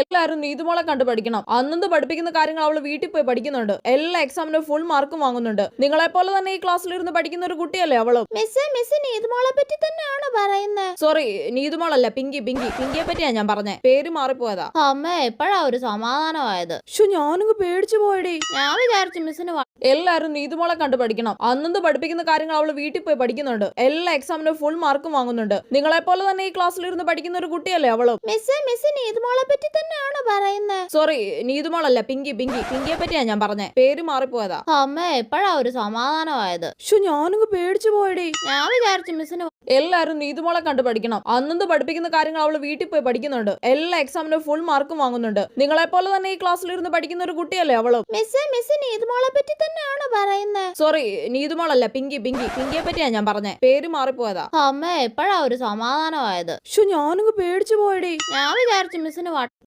എല്ലാരും നീതുമോളെ കണ്ടു പഠിക്കണം. അന്നു പഠിപ്പിക്കുന്ന കാര്യങ്ങൾ അവള് വീട്ടിൽ പോയി പഠിക്കുന്നുണ്ട്. എല്ലാ എക്സാമിനും ഫുൾ മാർക്കും വാങ്ങുന്നുണ്ട്. നിങ്ങളെപ്പോലെ തന്നെ ഈ ക്ലാസ്സിലിരുന്ന് പഠിക്കുന്ന ഒരു കുട്ടിയല്ലേ അവളും. മിസ് നീതുമോളെ പറ്റി തന്നെയാണോ പറയുന്നത്? സോറി, നീതുമോളല്ല, പിങ്കിയെ പറ്റിയാ ഞാൻ പറഞ്ഞേ. പേര് മാറിപ്പോയതാ. അമ്മ എപ്പോഴാ ഒരു സമാധാനമായത്? ഞാനങ്ങ് പേടിച്ചു പോയടി. ഞാൻ വിചാരിച്ചു മിസ്സിന് എല്ലാരും നീതുമോളെ കണ്ടു പഠിക്കണം. അന്നു പഠിപ്പിക്കുന്ന കാര്യങ്ങൾ അവള് വീട്ടിൽ പോയി പഠിക്കുന്നുണ്ട്. എല്ലാ എക്സാമിനും ഫുൾ മാർക്കും വാങ്ങുന്നുണ്ട്. നിങ്ങളെപ്പോലെ തന്നെ ഈ ക്ലാസ്സിലിരുന്ന് പഠിക്കുന്ന ഒരു കുട്ടിയല്ലേ അവളും. മിസ് നീതുമോളെ പറ്റി തന്നെയാണോ പറയുന്നത്? സോറി, നീതുമോളല്ല, പിങ്കിയെ പറ്റിയാ ഞാൻ പറഞ്ഞേ. പേര് മാറിപ്പോയതാ. അമ്മ എപ്പോഴാ ഒരു സമാധാനമായത്? ഞാനങ്ങ് പേടിച്ചു പോയടി. ഞാൻ വിചാരിച്ചു മിസ്സിന് എല്ലാരും നീതുമോളെ കണ്ടു പഠിക്കണം. അന്നു പഠിപ്പിക്കുന്ന കാര്യങ്ങൾ അവള് വീട്ടിൽ പോയി പഠിക്കുന്നുണ്ട്. എല്ലാ എക്സാമിനും ഫുൾ മാർക്കും വാങ്ങുന്നുണ്ട്. നിങ്ങളെപ്പോലെ തന്നെ ഈ ക്ലാസ്സിലിരുന്ന് പഠിക്കുന്ന ഒരു കുട്ടിയല്ലേ അവളും. മിസ് നീതുമോളെ പറ്റി തന്നെയാണോ പറയുന്നത്? സോറി, നീതുമോളല്ല, പിങ്കിയെ പറ്റിയാ ഞാൻ പറഞ്ഞേ. പേര് മാറിപ്പോയതാ. അമ്മ എപ്പോഴാ ഒരു സമാധാനമായത്? ഞാനങ്ങ് പേടിച്ചു പോയടി. ഞാൻ വിചാരിച്ചു മിസ്സിന്